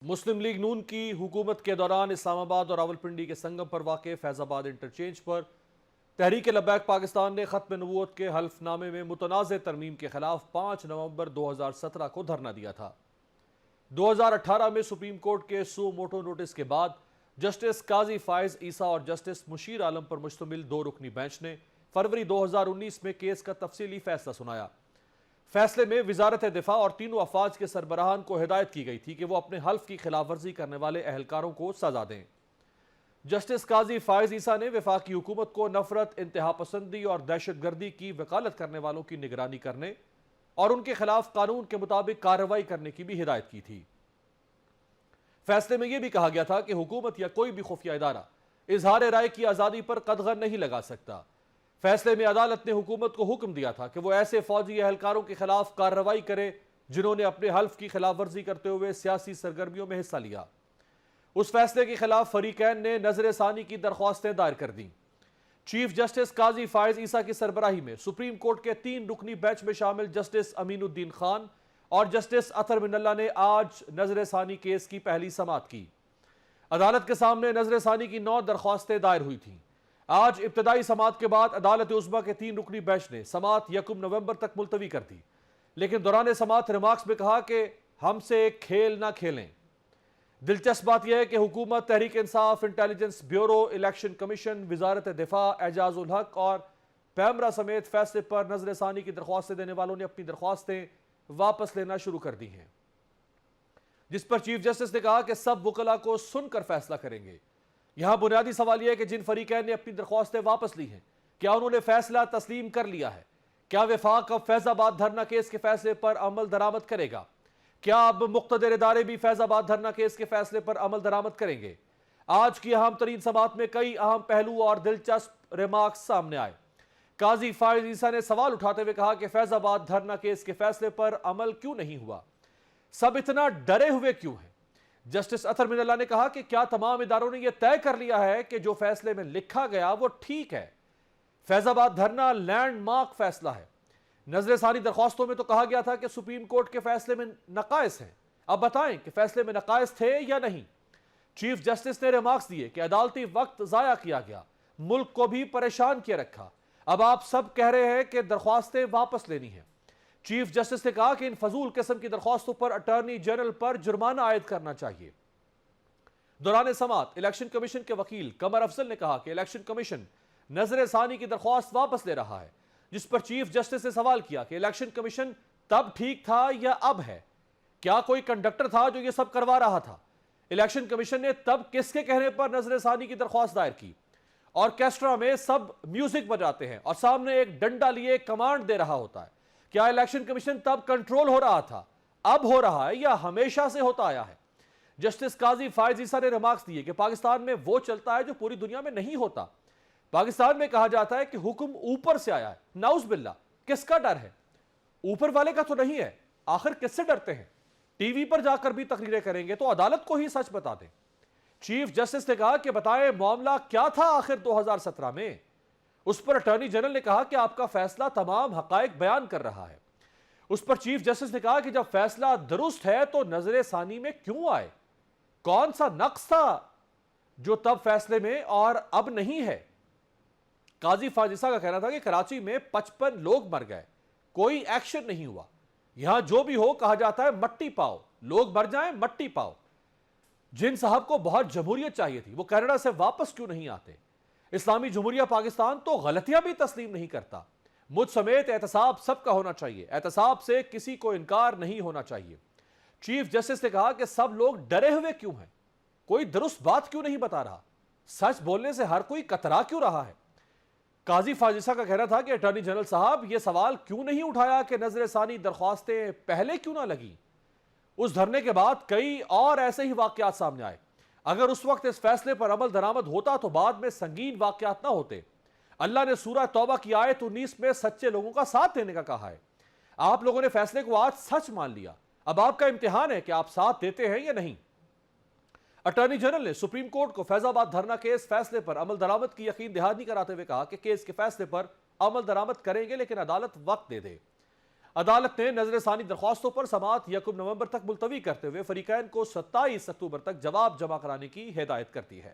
مسلم league نون کی حکومت کے دوران اسلام آباد اور راولپنڈی کے سنگم پر واقع فیض آباد انٹرچینج پر تحریک لبیک پاکستان نے ختم نبوت کے حلف نامے میں متنازع ترمیم کے خلاف 5 نومبر 2017 کو دھرنا دیا تھا۔ 2018 میں سپریم کورٹ کے سو موٹو نوٹس کے بعد جسٹس قاضی فائز عیسیٰ اور جسٹس مشیر عالم پر مشتمل 2 رکنی بینچ نے فروری 2019 میں کیس کا تفصیلی فیصلہ سنایا۔ فیصلے میں وزارت دفاع اور تینوں افواج کے سربراہان کو ہدایت کی گئی تھی کہ وہ اپنے حلف کی خلاف ورزی کرنے والے اہلکاروں کو سزا دیں۔ جسٹس قاضی فائز عیسیٰ نے وفاقی حکومت کو نفرت، انتہا پسندی اور دہشت گردی کی وکالت کرنے والوں کی نگرانی کرنے اور ان کے خلاف قانون کے مطابق کارروائی کرنے کی بھی ہدایت کی تھی۔ فیصلے میں یہ بھی کہا گیا تھا کہ حکومت یا کوئی بھی خفیہ ادارہ اظہار رائے کی آزادی پر قدغن نہیں لگا سکتا۔ فیصلے میں عدالت نے حکومت کو حکم دیا تھا کہ وہ ایسے فوجی اہلکاروں کے خلاف کارروائی کرے جنہوں نے اپنے حلف کی خلاف ورزی کرتے ہوئے سیاسی سرگرمیوں میں حصہ لیا۔ اس فیصلے کے خلاف فریقین نے نظر ثانی کی درخواستیں دائر کر دیں۔ چیف جسٹس قاضی فائز عیسیٰ کی سربراہی میں سپریم کورٹ کے 3 رکنی بینچ میں شامل جسٹس امین الدین خان اور جسٹس اطہر من اللہ نے آج نظر ثانی کیس کی پہلی سماعت کی۔ عدالت کے سامنے نظر ثانی کی 9 درخواستیں دائر ہوئی تھیں۔ آج ابتدائی سماعت کے بعد عدالت عظمیٰ کے 3 رکنی بینچ نے سماعت 1 نومبر تک ملتوی کر دی، لیکن دوران سماعت ریمارکس میں کہا کہ ہم سے ایک کھیل نہ کھیلیں۔ دلچسپ بات یہ ہے کہ حکومت، Tehreek Insaf, intelligence bureau, election commission, وزارت دفاع، اعجاز الحق اور پیمرا سمیت فیصلے پر نظر ثانی کی درخواستیں دینے والوں نے اپنی درخواستیں واپس لینا شروع کر دی ہیں، جس پر چیف جسٹس نے کہا کہ سب وکلاء کو سن کر فیصلہ کریں گے۔ یہاں بنیادی سوال یہ ہے کہ جن فریقین نے اپنی درخواستیں واپس لی ہیں، کیا انہوں نے فیصلہ تسلیم کر لیا ہے؟ کیا وفاق اب فیض آباد دھرنا کیس کے فیصلے پر عمل درآمد کرے گا؟ کیا اب مقتدر ادارے بھی فیض آباد دھرنا کیس کے فیصلے پر عمل درآمد کریں گے؟ آج کی اہم ترین سماعت میں کئی اہم پہلو اور دلچسپ ریمارکس سامنے آئے۔ قاضی فائز عیسیٰ نے سوال اٹھاتے ہوئے کہا کہ فیض آباد دھرنا کیس کے فیصلے پر عمل کیوں نہیں ہوا؟ سب اتنا ڈرے ہوئے کیوں ہیں؟ جسٹس اطہر من اللہ نے کہا کہ کیا تمام اداروں نے یہ طے کر لیا ہے کہ جو فیصلے میں لکھا گیا وہ ٹھیک ہے؟ فیض آباد دھرنا لینڈ مارک فیصلہ ہے۔ نظر ثانی درخواستوں میں تو کہا گیا تھا کہ سپریم کورٹ کے فیصلے میں نقائص ہیں، اب بتائیں کہ فیصلے میں نقائص تھے یا نہیں۔ چیف جسٹس نے ریمارکس دیے کہ عدالتی وقت ضائع کیا گیا، ملک کو بھی پریشان کیا رکھا، اب آپ سب کہہ رہے ہیں کہ درخواستیں واپس لینی ہیں۔ چیف جسٹس نے کہا کہ ان فضول قسم کی درخواستوں پر اٹارنی جنرل پر جرمانہ عائد کرنا چاہیے۔ دوران سماعت الیکشن کمیشن کے وکیل قمر افضل نے کہا کہ الیکشن کمیشن نظر ثانی کی درخواست واپس لے رہا ہے، جس پر چیف جسٹس نے سوال کیا کہ الیکشن کمیشن تب ٹھیک تھا یا اب ہے؟ کیا کوئی کنڈکٹر تھا جو یہ سب کروا رہا تھا؟ الیکشن کمیشن نے تب کس کے کہنے پر نظر ثانی کی درخواست دائر کی؟ آرکیسٹرا میں سب میوزک بجاتے ہیں اور سامنے ایک ڈنڈا لیے کمانڈ دے رہا ہوتا ہے۔ کیا الیکشن کمیشن تب کنٹرول ہو رہا تھا، اب ہو رہا ہے یا ہمیشہ سے ہوتا آیا ہے؟ جسٹس قاضی فائز عیسیٰ نے ریمارکس دیے کہ پاکستان میں وہ چلتا ہے جو پوری دنیا میں نہیں ہوتا۔ پاکستان میں کہا جاتا ہے کہ حکم اوپر سے آیا ہے، نعوذ باللہ، کس کا ڈر ہے؟ اوپر والے کا تو نہیں ہے، آخر کس سے ڈرتے ہیں؟ ٹی وی پر جا کر بھی تقریریں کریں گے تو عدالت کو ہی سچ بتا دیں۔ چیف جسٹس نے کہا کہ بتائیں معاملہ کیا تھا آخر 2017 میں؟ اس پر اٹارنی جنرل نے کہا کہ آپ کا فیصلہ تمام حقائق بیان کر رہا ہے۔ اس پر چیف جسٹس نے کہا کہ جب فیصلہ درست ہے تو نظر ثانی میں کیوں آئے؟ کون سا نقص تھا جو تب فیصلے میں اور اب نہیں ہے؟ قاضی فائز عیسیٰ کا کہنا تھا کہ کراچی میں 55 لوگ مر گئے، کوئی ایکشن نہیں ہوا۔ یہاں جو بھی ہو کہا جاتا ہے مٹی پاؤ، لوگ مر جائیں مٹی پاؤ۔ جن صاحب کو بہت جمہوریت چاہیے تھی وہ کینیڈا سے واپس کیوں نہیں آتے؟ اسلامی جمہوریہ پاکستان تو غلطیاں بھی تسلیم نہیں کرتا۔ مجھ سمیت احتساب سب کا ہونا چاہیے، احتساب سے کسی کو انکار نہیں ہونا چاہیے۔ چیف جسٹس نے کہا کہ سب لوگ ڈرے ہوئے کیوں ہیں؟ کوئی درست بات کیوں نہیں بتا رہا؟ سچ بولنے سے ہر کوئی کترا کیوں رہا ہے؟ قاضی فائز عیسیٰ کا کہنا تھا کہ اٹارنی جنرل صاحب یہ سوال کیوں نہیں اٹھایا کہ نظر ثانی درخواستیں پہلے کیوں نہ لگیں؟ اس دھرنے کے بعد کئی اور ایسے ہی واقعات سامنے آئے۔ اگر اس وقت اس فیصلے پر عمل درآمد ہوتا تو بعد میں سنگین واقعات نہ ہوتے۔ اللہ نے سورہ توبہ کی آیت 19 میں سچے لوگوں کا ساتھ دینے کا کہا ہے۔ آپ لوگوں نے فیصلے کو آج سچ مان لیا، اب آپ کا امتحان ہے کہ آپ ساتھ دیتے ہیں یا نہیں۔ اٹارنی جنرل نے سپریم کورٹ کو فیض آباد دھرنا کیس فیصلے پر عمل درآمد کی یقین دہانی کراتے ہوئے کہا کہ کیس کے فیصلے پر عمل درآمد کریں گے لیکن عدالت وقت دے دے۔ عدالت نے نظر ثانی درخواستوں پر سماعت 1 نومبر تک ملتوی کرتے ہوئے فریقین کو 27 اکتوبر تک جواب جمع کرانے کی ہدایت کر دی ہے۔